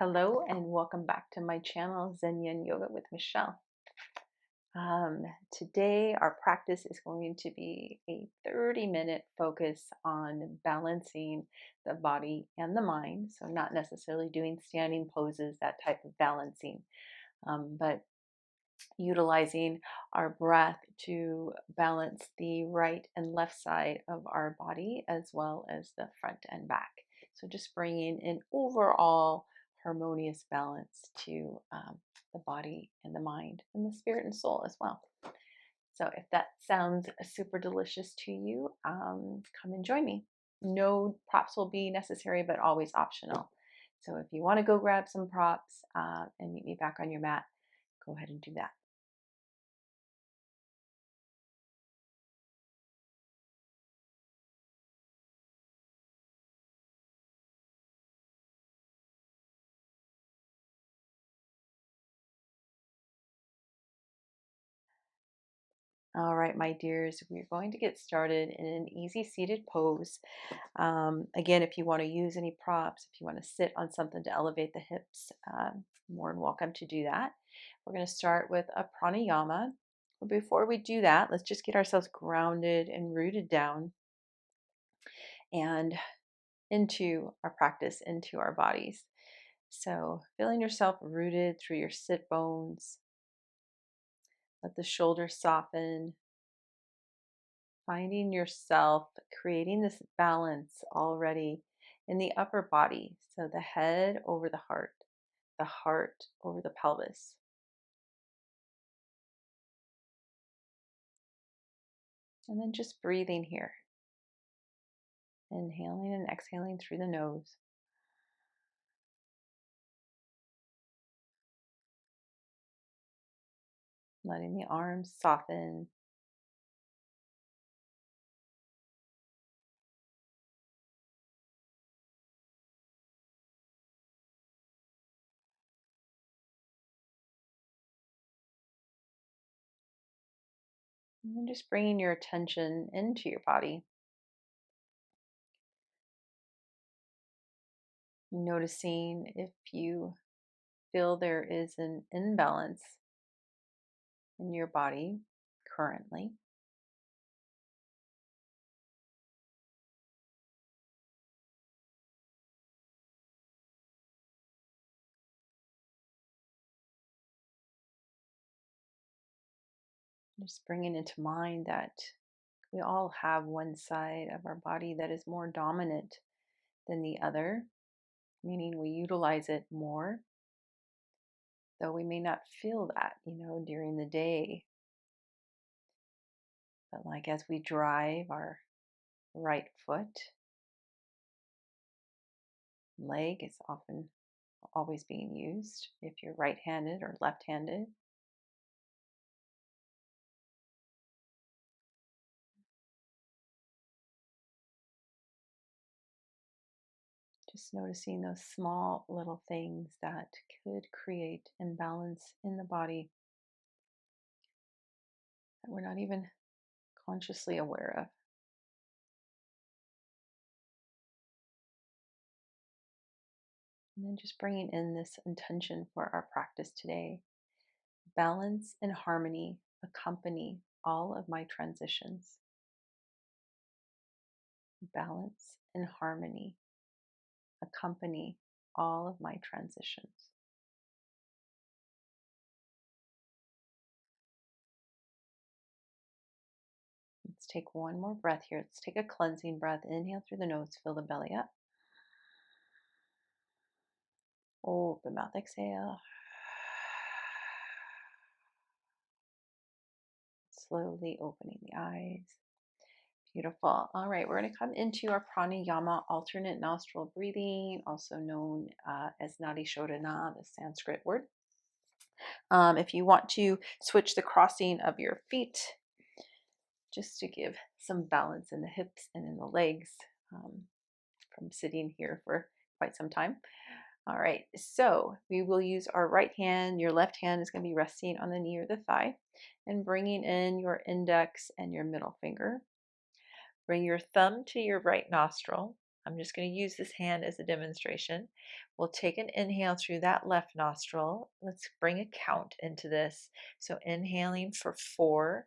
Hello and welcome back to my channel, Zen Yin Yoga with Michelle. Today our practice is going to be a 30-minute focus on balancing the body and the mind. So not necessarily doing standing poses, that type of balancing, but utilizing our breath to balance the right and left side of our body as well as the front and back. So just bringing an overall harmonious balance to the body and the mind and the spirit and soul as well. So if that sounds super delicious to you, come and join me. No props will be necessary, but always optional. So if you want to go grab some props and meet me back on your mat, go ahead and do that. All right, my dears, we're going to get started in an easy seated pose. Again, if you want to use any props, if you want to sit on something to elevate the hips, more than welcome to do that. We're going to start with a pranayama. But before we do that, let's just get ourselves grounded and rooted down and into our practice, into our bodies. So, feeling yourself rooted through your sit bones, let the shoulders soften. Finding yourself creating this balance already in the upper body. So the head over the heart over the pelvis. And then just breathing here. Inhaling and exhaling through the nose. Letting the arms soften. And then just bringing your attention into your body. Noticing if you feel there is an imbalance in your body currently. Just bringing into mind that we all have one side of our body that is more dominant than the other, meaning we utilize it more, though we may not feel that, during the day. But like as we drive our right foot, leg is often always being used if you're right-handed or left-handed. Just noticing those small little things that could create imbalance in the body that we're not even consciously aware of. And then just bringing in this intention for our practice today. Balance and harmony accompany all of my transitions. Balance and harmony accompany all of my transitions. Let's take one more breath here. Let's take a cleansing breath. Inhale through the nose, fill the belly up. Open mouth, exhale. Slowly opening the eyes. Beautiful. All right, we're going to come into our pranayama, alternate nostril breathing, also known as nadi shodhana, the Sanskrit word. If you want to switch the crossing of your feet, just to give some balance in the hips and in the legs from sitting here for quite some time. All right, so we will use our right hand. Your left hand is going to be resting on the knee or the thigh, and bringing in your index and your middle finger. Bring your thumb to your right nostril I'm just going to use this hand as a demonstration. We'll take an inhale through that left nostril. Let's bring a count into this. So inhaling for 4,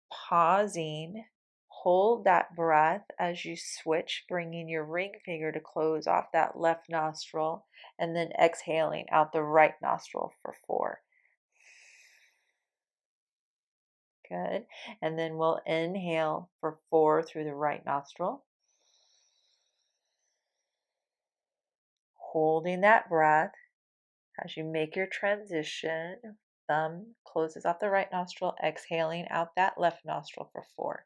pausing, hold that breath as you switch, bringing your ring finger to close off that left nostril, and then exhaling out the right nostril for 4. Good. And then we'll inhale for 4 through the right nostril. Holding that breath as you make your transition. Thumb closes off the right nostril, exhaling out that left nostril for 4.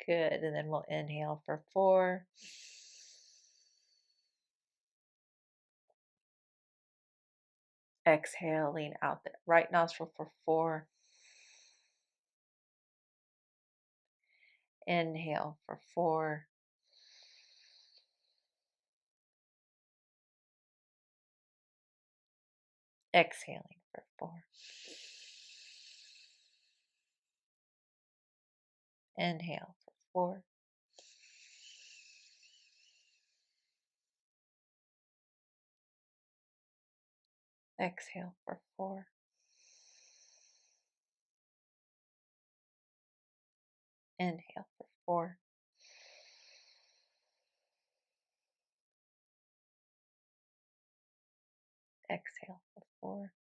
Good. And then we'll inhale for 4. Exhaling out the right nostril for 4. Inhale for 4. Exhaling for 4. Inhale for 4. Exhale for 4. Inhale for 4. Exhale for 4.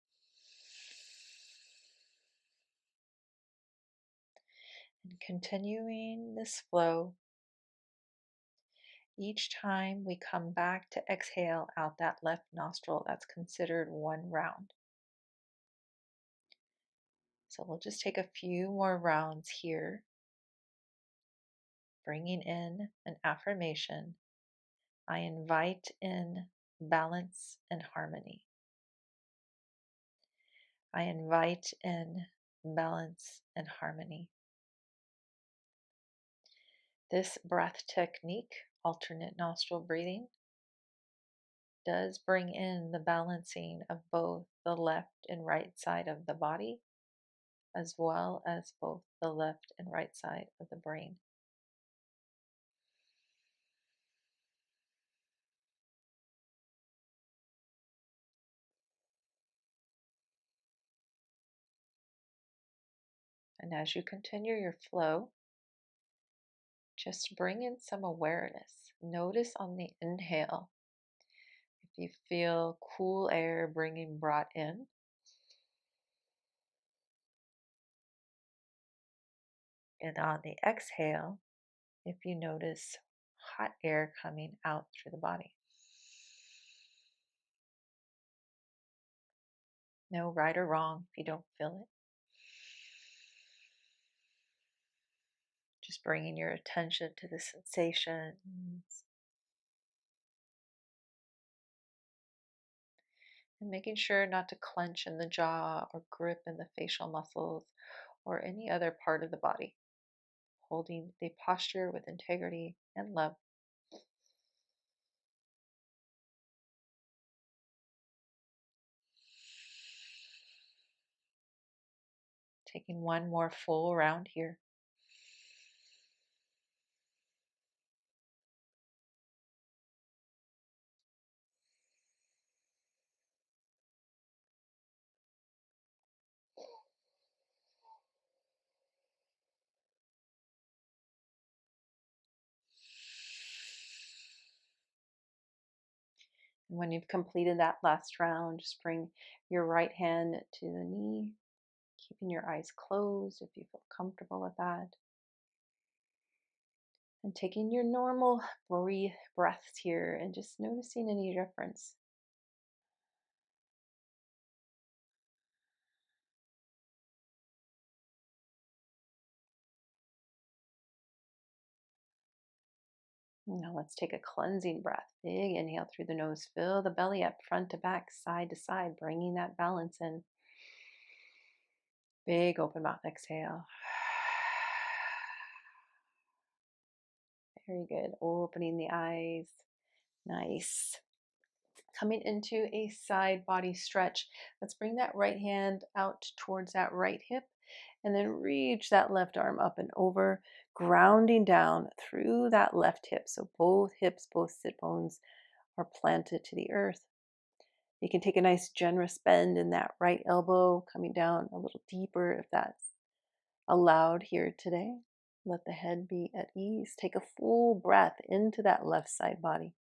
And continuing this flow, each time we come back to exhale out that left nostril, that's considered 1 round. So we'll just take a few more rounds here, bringing in an affirmation. I invite in balance and harmony. I invite in balance and harmony. This breath technique, alternate nostril breathing, does bring in the balancing of both the left and right side of the body, as well as both the left and right side of the brain. And as you continue your flow, just bring in some awareness. Notice on the inhale if you feel cool air brought in. And on the exhale, if you notice hot air coming out through the body. No right or wrong if you don't feel it. Just bringing your attention to the sensations and making sure not to clench in the jaw or grip in the facial muscles or any other part of the body. Holding the posture with integrity and love. Taking one more full round here. And when you've completed that last round, just bring your right hand to the knee, keeping your eyes closed if you feel comfortable with that. And taking your normal breaths here and just noticing any difference. Now let's take a cleansing breath. Big inhale through the nose. Fill the belly up, front to back, side to side, bringing that balance in. Big open mouth exhale. Very good. Opening the eyes. Nice. Coming into a side body stretch. Let's bring that right hand out towards that right hip And then reach that left arm up and over, grounding down through that left hip. So both hips, both sit bones are planted to the earth. You can take a nice generous bend in that right elbow, coming down a little deeper if that's allowed here today. Let the head be at ease. Take a full breath into that left side body.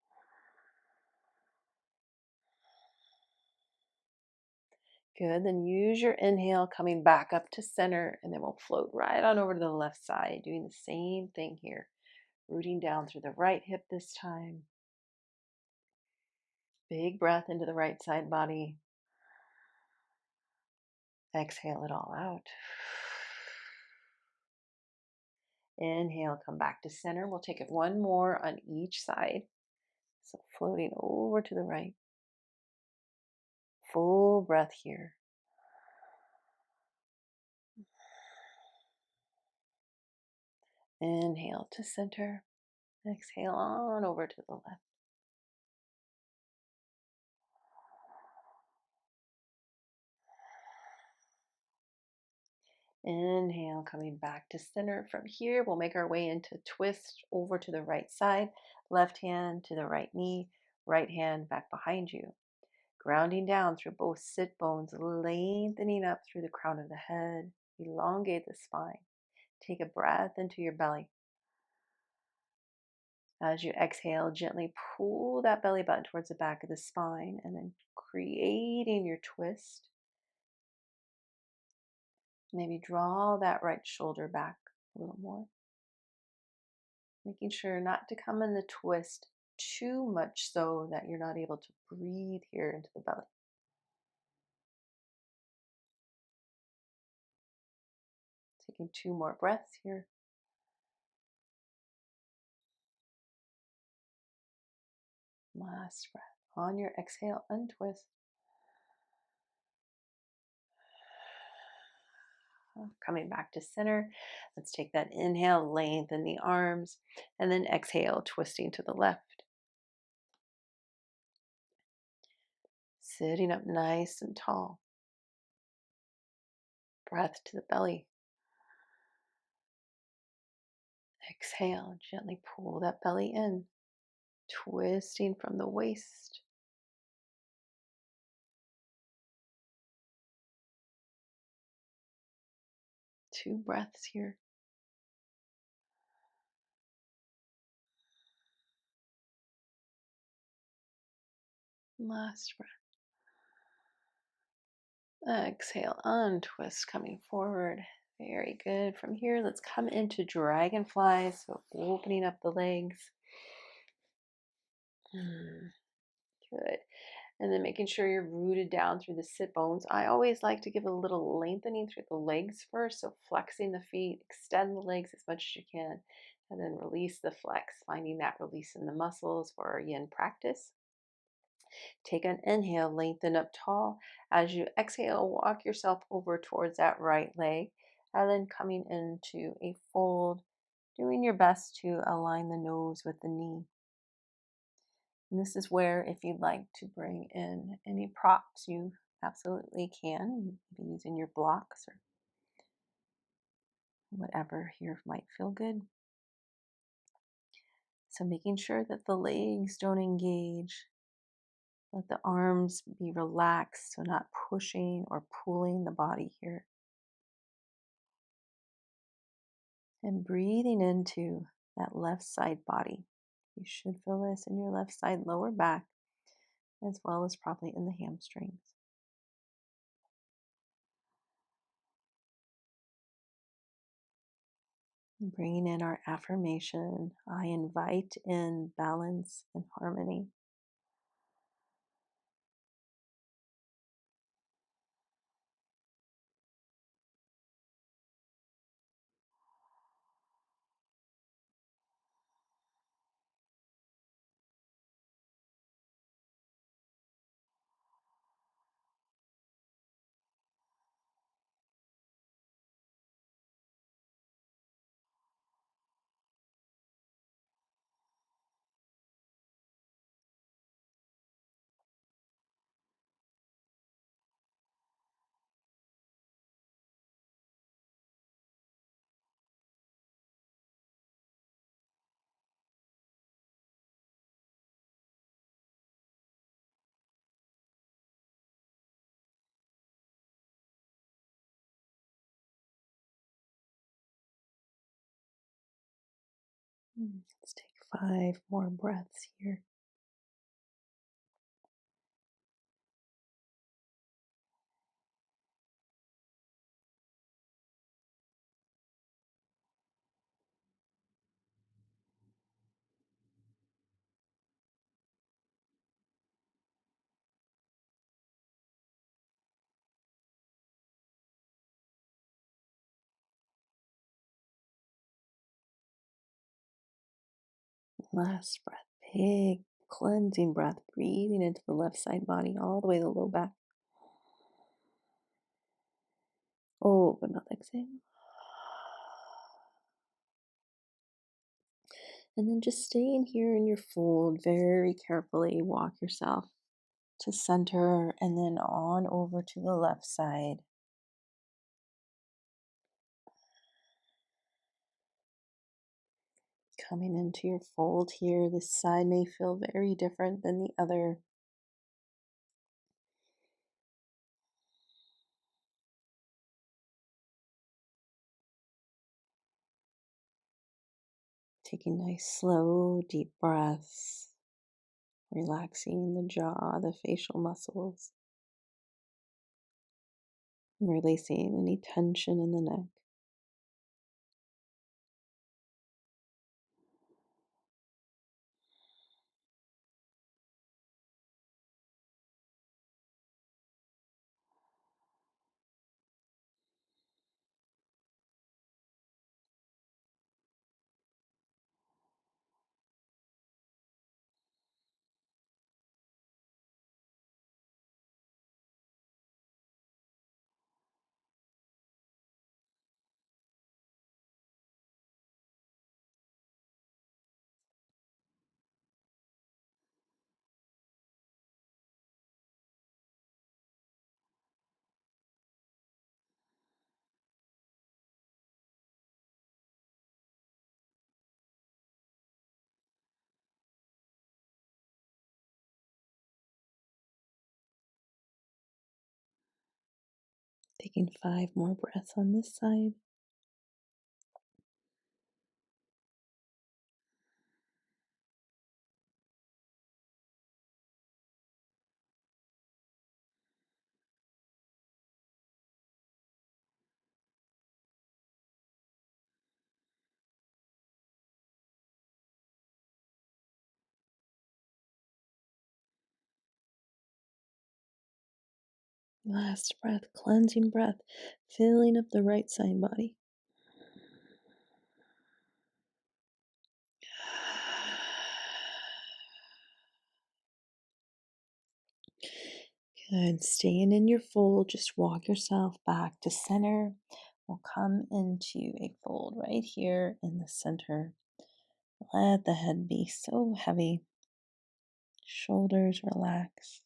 Good. Then use your inhale coming back up to center, and then we'll float right on over to the left side, doing the same thing here. Rooting down through the right hip this time. Big breath into the right side body. Exhale it all out. Inhale, come back to center. We'll take it one more on each side. So floating over to the right. Full breath here. Inhale to center. Exhale on over to the left. Inhale, coming back to center. From here, we'll make our way into twist over to the right side. Left hand to the right knee. Right hand back behind you. Grounding down through both sit bones, lengthening up through the crown of the head. Elongate the spine. Take a breath into your belly. As you exhale, gently pull that belly button towards the back of the spine and then creating your twist. Maybe draw that right shoulder back a little more. Making sure not to come in the twist too much so that you're not able to breathe here into the belly. Taking 2 more breaths here. Last breath. On your exhale, untwist. Coming back to center. Let's take that inhale, lengthen the arms, and then exhale, twisting to the left. Sitting up nice and tall. Breath to the belly. Exhale, gently pull that belly in, twisting from the waist. 2 breaths here. Last breath. Exhale, untwist, coming forward. Very good. From here, let's come into Dragonfly. So opening up the legs. Good. And then making sure you're rooted down through the sit bones. I always like to give a little lengthening through the legs first. So flexing the feet, extend the legs as much as you can, and then release the flex, finding that release in the muscles for our yin practice. Take an inhale, lengthen up tall. As you exhale, walk yourself over towards that right leg, and then coming into a fold, doing your best to align the nose with the knee. And this is where, if you'd like to bring in any props, you absolutely can. You can be using your blocks or whatever here might feel good. So making sure that the legs don't engage. Let the arms be relaxed, so not pushing or pulling the body here. And breathing into that left side body. You should feel this in your left side lower back, as well as probably in the hamstrings. Bringing in our affirmation, I invite in balance and harmony. Let's take 5 more breaths here. Last breath, big cleansing breath, breathing into the left side body all the way to the low back. Open mouth, exhale. And then just staying here in your fold, very carefully walk yourself to center and then on over to the left side. Coming into your fold here, this side may feel very different than the other. Taking nice, slow, deep breaths, relaxing the jaw, the facial muscles, releasing any tension in the neck. Taking 5 more breaths on this side. Last breath, cleansing breath, filling up the right side body. Good. Staying in your fold, just walk yourself back to center. We'll come into a fold right here in the center. Let the head be so heavy. Shoulders relax.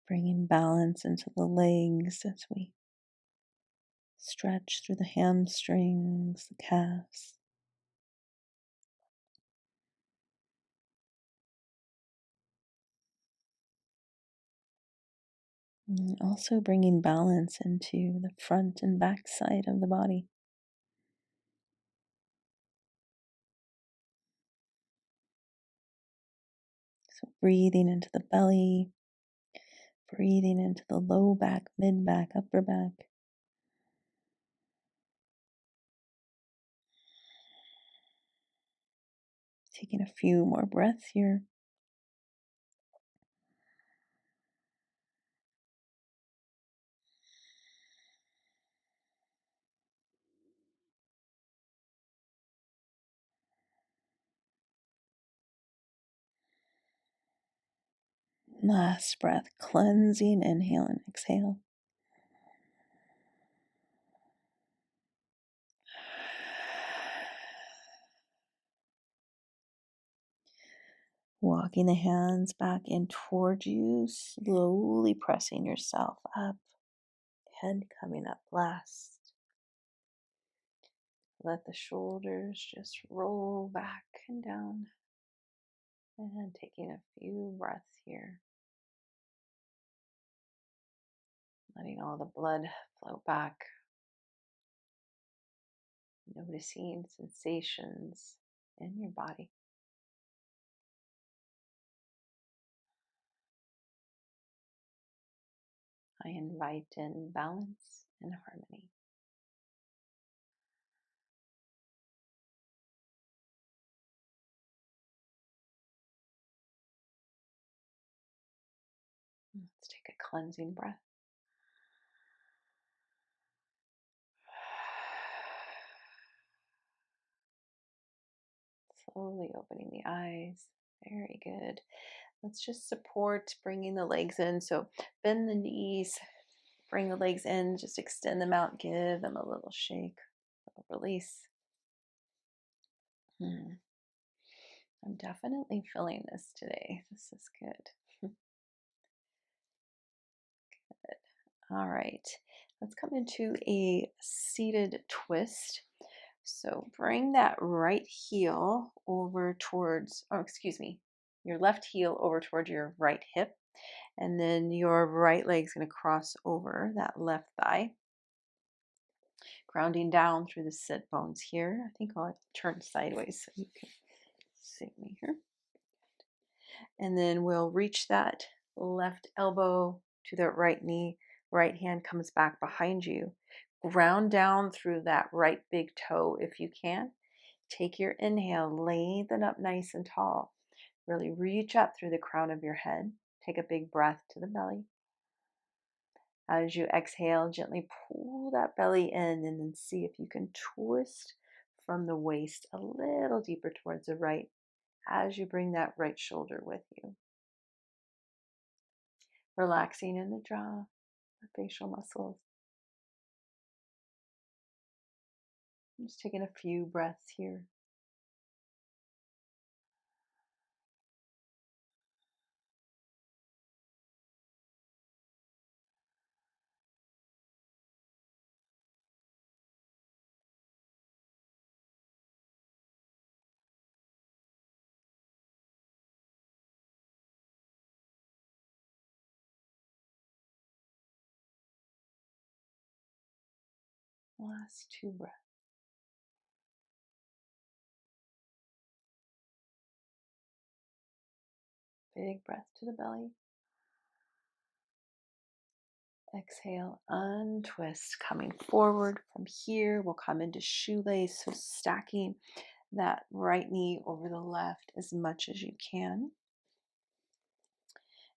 Bringing balance into the legs as we stretch through the hamstrings, the calves. And also bringing balance into the front and back side of the body. So breathing into the belly, breathing into the low back, mid back, upper back. Taking a few more breaths here. Last breath, cleansing, inhale and exhale. Walking the hands back in towards you, slowly pressing yourself up. Head coming up last. Let the shoulders just roll back and down. And taking a few breaths here. letting all the blood flow back, noticing sensations in your body. I invite in balance and harmony. Let's take a cleansing breath. Slowly opening the eyes. Very good. Let's just support bringing the legs in. So bend the knees, bring the legs in, just extend them out, give them a little shake, a little release. I'm definitely feeling this today. This is good. Good. All right. Let's come into a seated twist. So bring that right heel over towards, oh, excuse me, your left heel over towards your right hip. And then your right leg's going to cross over that left thigh, grounding down through the sit bones here. I think I'll turn sideways so you can see me here. And then we'll reach that left elbow to the right knee. Right hand comes back behind you. Ground down through that right big toe if you can. Take your inhale, lengthen up nice and tall. Really reach up through the crown of your head. Take a big breath to the belly. As you exhale, gently pull that belly in and then see if you can twist from the waist a little deeper towards the right as you bring that right shoulder with you. Relaxing in the jaw, the facial muscles. Just taking a few breaths here. Last two breaths. Big breath to the belly. Exhale, untwist, coming forward from here. We'll come into shoelace, so stacking that right knee over the left as much as you can.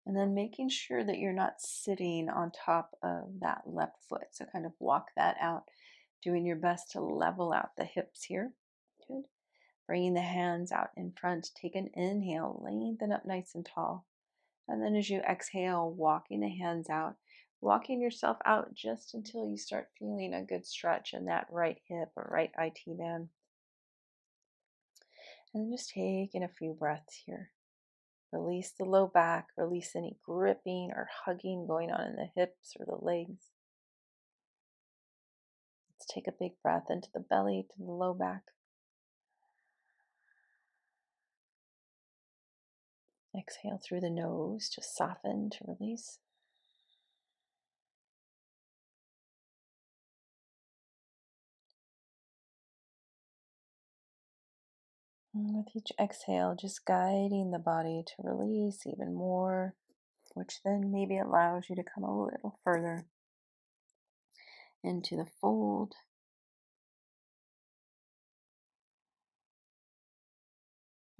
And then making sure that you're not sitting on top of that left foot. So kind of walk that out, doing your best to level out the hips here. Good. Bringing the hands out in front. Take an inhale, lengthen up nice and tall. And then as you exhale, walking the hands out, walking yourself out just until you start feeling a good stretch in that right hip or right IT band. And then just taking a few breaths here. Release the low back, release any gripping or hugging going on in the hips or the legs. Let's take a big breath into the belly, to the low back. Exhale through the nose to soften, to release. And with each exhale, just guiding the body to release even more, which then maybe allows you to come a little further into the fold.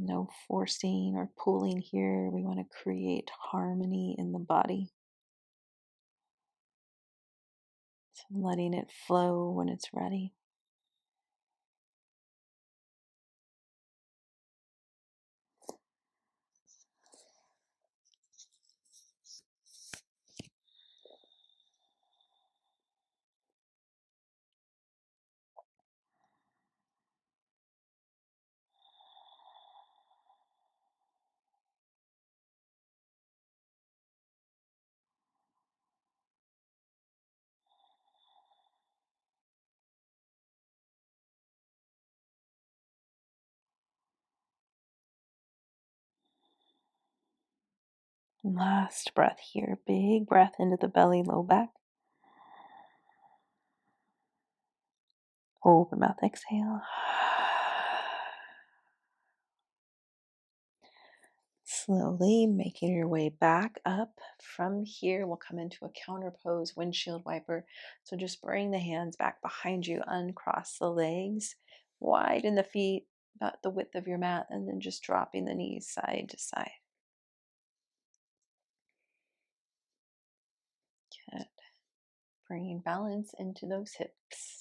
No forcing or pulling here. We want to create harmony in the body. So letting it flow when it's ready. Last breath here. Big breath into the belly, low back. Open mouth, exhale. Slowly making your way back up. From here, we'll come into a counter pose, windshield wiper. So just bring the hands back behind you, uncross the legs, widen the feet, about the width of your mat, and then just dropping the knees side to side. Good. Bringing balance into those hips.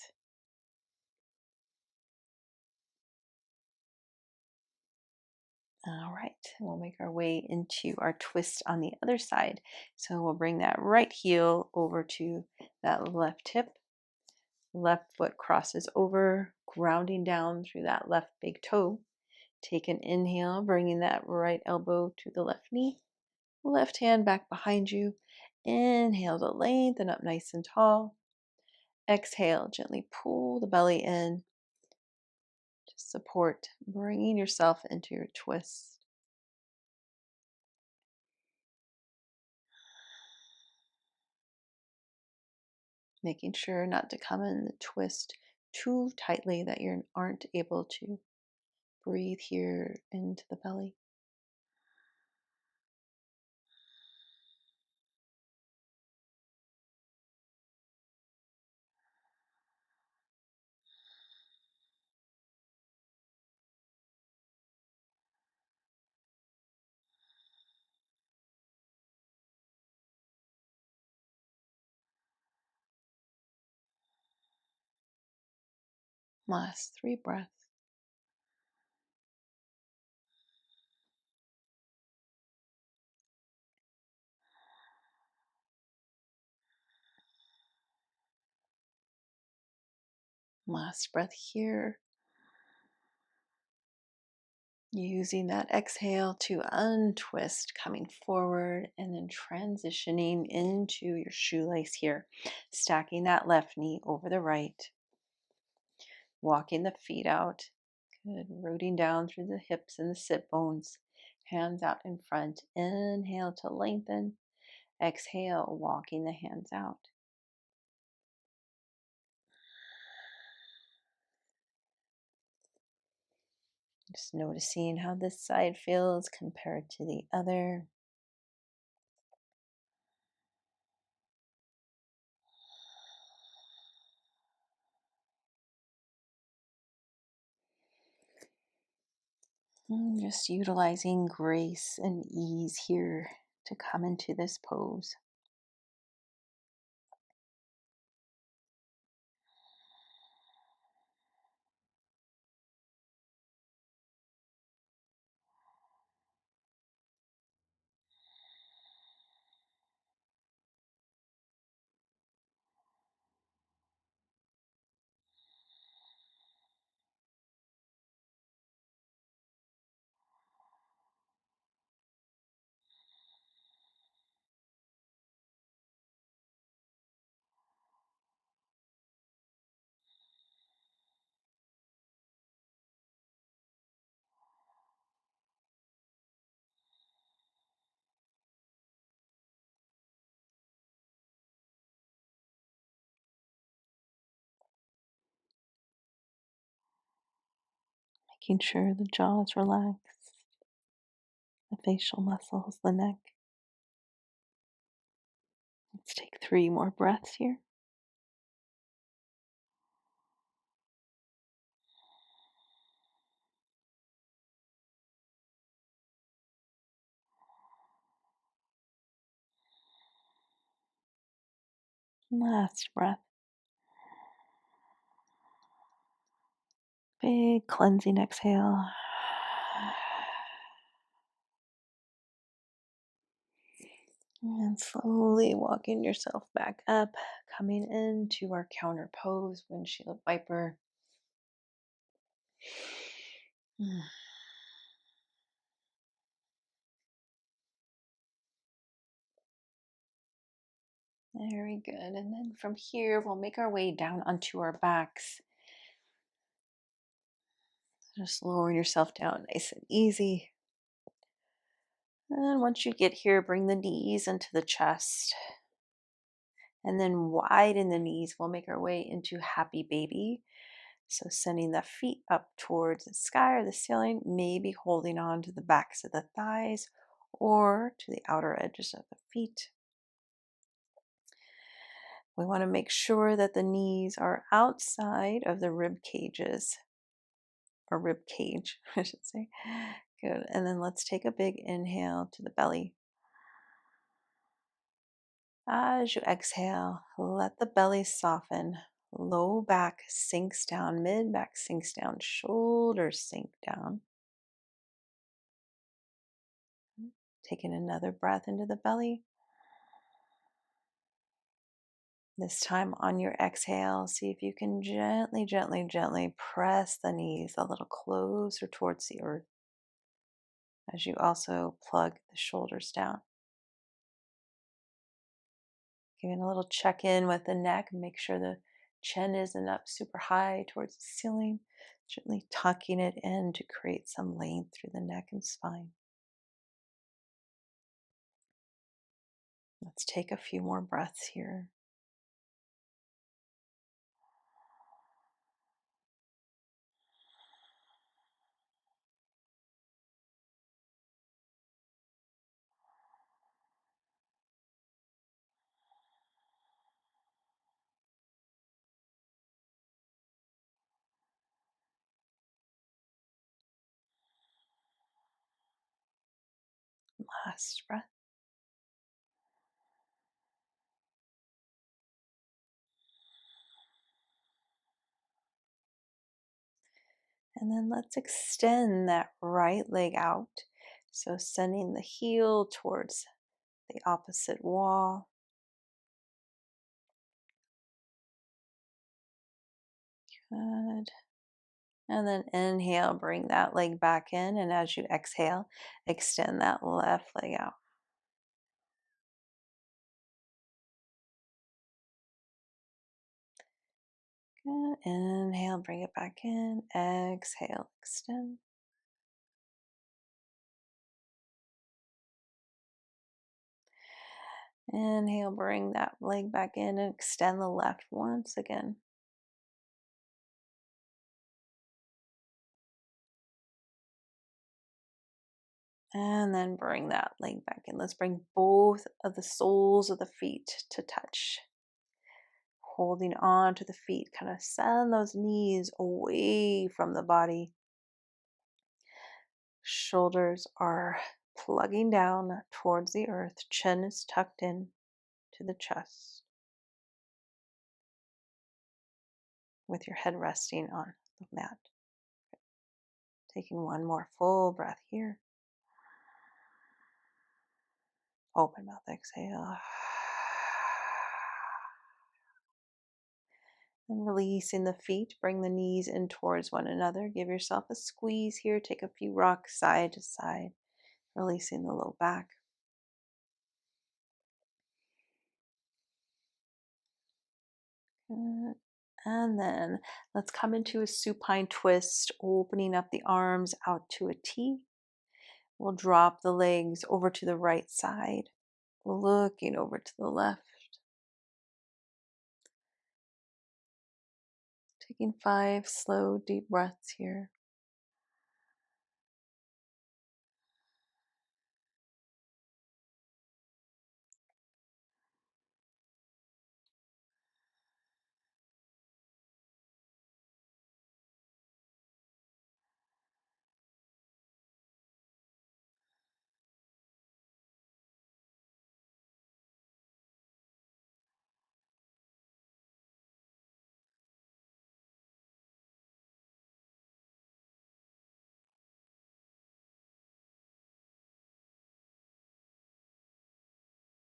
All right, we'll make our way into our twist on the other side. So we'll bring that right heel over to that left hip. Left foot crosses over, grounding down through that left big toe. Take an inhale, bringing that right elbow to the left knee. Left hand back behind you. Inhale to lengthen up nice and tall. Exhale, gently pull the belly in. Just support, bringing yourself into your twist. Making sure not to come in the twist too tightly that you aren't able to breathe here into the belly. Last 3 breaths. Last breath here. Using that exhale to untwist, coming forward and then transitioning into your shoelace here. Stacking that left knee over the right. Walking the feet out. Good. Rooting down through the hips and the sit bones. Hands out in front. Inhale to lengthen. Exhale, walking the hands out. Just noticing how this side feels compared to the other. And just utilizing grace and ease here to come into this pose. Making sure the jaw is relaxed, the facial muscles, the neck. Let's take 3 more breaths here. Last breath. Big cleansing exhale. And slowly walking yourself back up, coming into our counter pose, windshield wiper. Very good. And then from here, we'll make our way down onto our backs. Just lowering yourself down nice and easy. And once you get here, bring the knees into the chest. And then widen the knees. We'll make our way into happy baby. So sending the feet up towards the sky or the ceiling, maybe holding on to the backs of the thighs or to the outer edges of the feet. We want to make sure that the knees are outside of the rib cages, or rib cage, I should say. Good. And then let's take a big inhale to the belly. As you exhale, let the belly soften. Low back sinks down, mid back sinks down, shoulders sink down. Taking another breath into the belly. This time on your exhale, see if you can gently, gently, gently press the knees a little closer towards the earth as you also plug the shoulders down. Giving a little check in with the neck and make sure the chin isn't up super high towards the ceiling. Gently tucking it in to create some length through the neck and spine. Let's take a few more breaths here. Last breath. And then let's extend that right leg out. So sending the heel towards the opposite wall. Good. And then inhale, bring that leg back in. And as you exhale, extend that left leg out. Good. Inhale, bring it back in. Exhale, extend. Inhale, bring that leg back in and extend the left once again. And then bring that leg back in. Let's bring both of the soles of the feet to touch. Holding on to the feet, kind of send those knees away from the body. Shoulders are plugging down towards the earth. Chin is tucked in to the chest, with your head resting on the mat. Taking one more full breath here. Open mouth, exhale. And releasing the feet, bring the knees in towards one another. Give yourself a squeeze here. Take a few rocks side to side, releasing the low back. Good. And then let's come into a supine twist, opening up the arms out to a T. We'll drop the legs over to the right side, looking over to the left. Taking 5 slow, deep breaths here.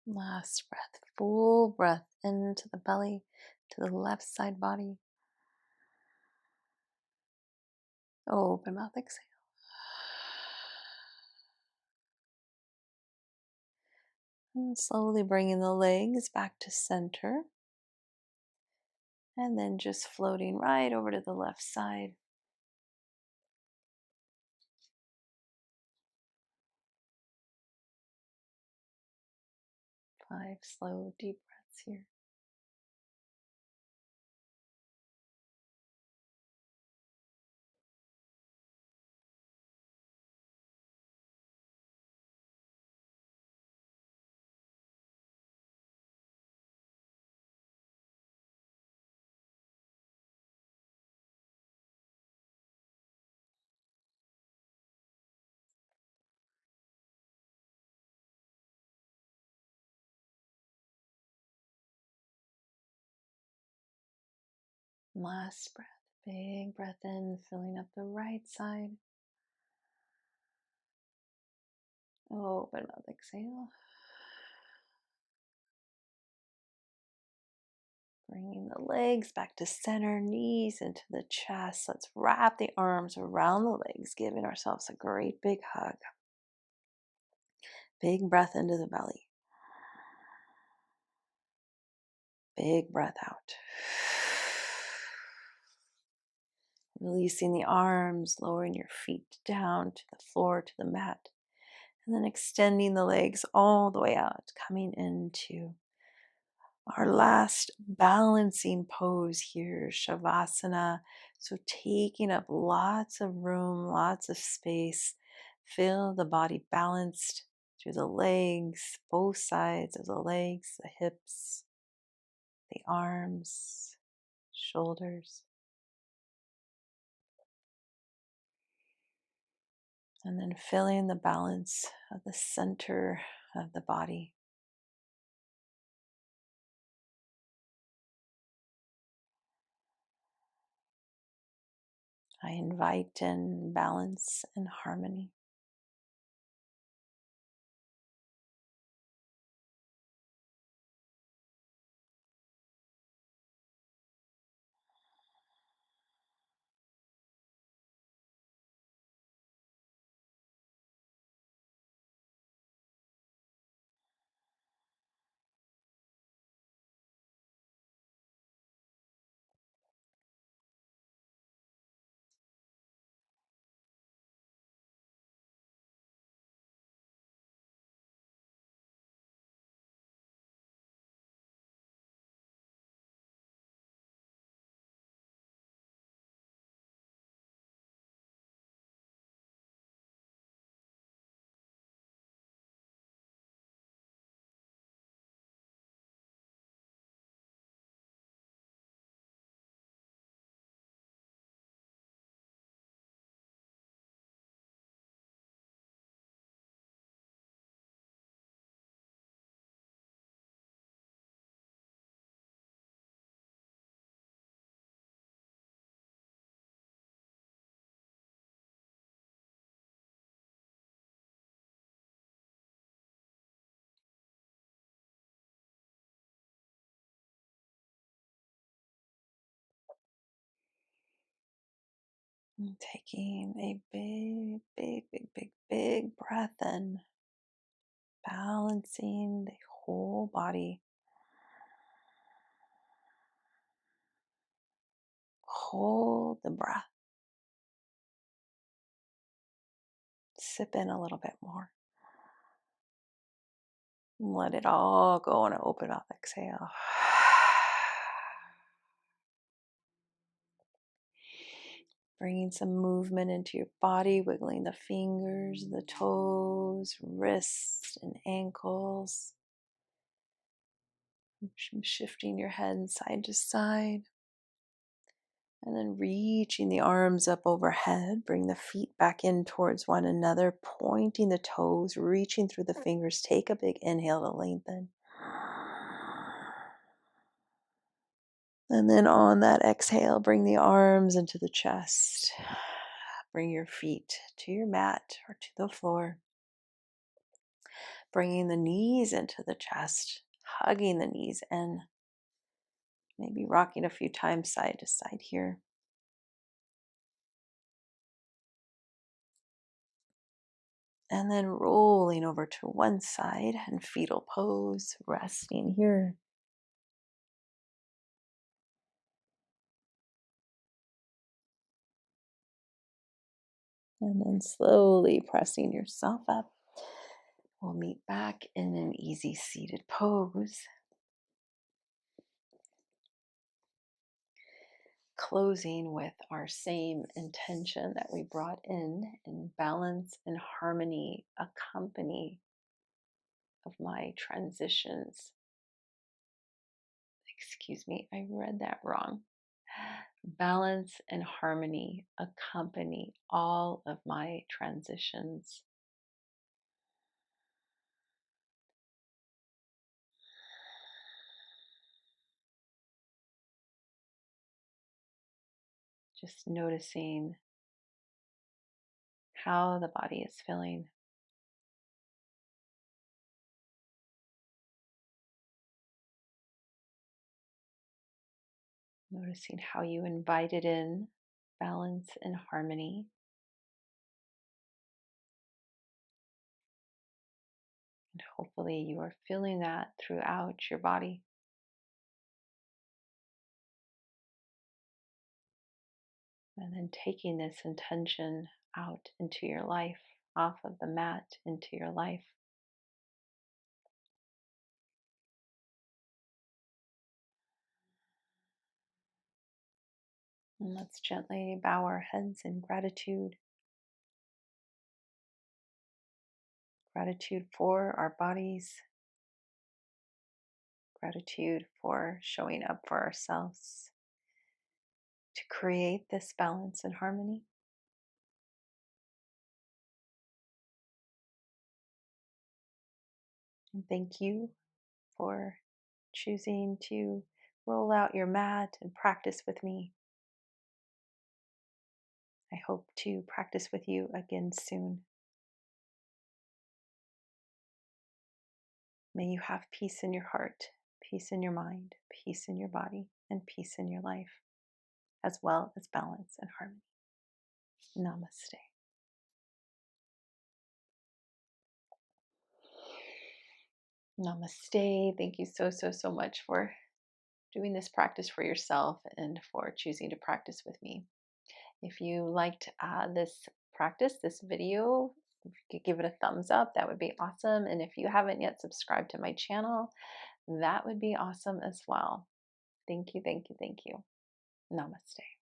Last breath, full breath into the belly, to the left side body. Open mouth, exhale. And slowly bringing the legs back to center. And then just floating right over to the left side. 5 slow, deep breaths here. Last breath. Big breath in, filling up the right side. Open mouth, exhale. Bringing the legs back to center, knees into the chest. Let's wrap the arms around the legs, giving ourselves a great big hug. Big breath into the belly. Big breath out. Releasing the arms, lowering your feet down to the floor, to the mat. And then extending the legs all the way out, coming into our last balancing pose here, Shavasana. So taking up lots of room, lots of space. Feel the body balanced through the legs, both sides of the legs, the hips, the arms, shoulders. And then feeling the balance of the center of the body. I invite in balance and harmony. And taking a big breath in, balancing the whole body. Hold the breath. Sip in a little bit more. Let it all go on an open mouth exhale. Bringing some movement into your body, wiggling the fingers, the toes, wrists, and ankles. Shifting your head side to side. And then reaching the arms up overhead. Bring the feet back in towards one another, pointing the toes, reaching through the fingers. Take a big inhale to lengthen. And then on that exhale, bring the arms into the chest. Bring your feet to your mat or to the floor. Bringing the knees into the chest, hugging the knees in. Maybe rocking a few times side to side here. And then rolling over to one side in fetal pose, resting here. And then slowly pressing yourself up. We'll meet back in an easy seated pose. Closing with our same intention that we brought in balance and harmony, accompany of my transitions. Excuse me, I read that wrong. Balance and harmony accompany all of my transitions. Just noticing how the body is feeling. Noticing how you invited in balance and harmony. And hopefully, you are feeling that throughout your body. And then taking this intention out into your life, off of the mat into your life. And let's gently bow our heads in gratitude. Gratitude for our bodies. Gratitude for showing up for ourselves to create this balance and harmony. And thank you for choosing to roll out your mat and practice with me. I hope to practice with you again soon. May you have peace in your heart, peace in your mind, peace in your body, and peace in your life, as well as balance and harmony. Namaste. Namaste. Thank you so, so, so much for doing this practice for yourself and for choosing to practice with me. If you liked this practice, this video, if you could give it a thumbs up, that would be awesome. And if you haven't yet subscribed to my channel, that would be awesome as well. Thank you, thank you, thank you. Namaste.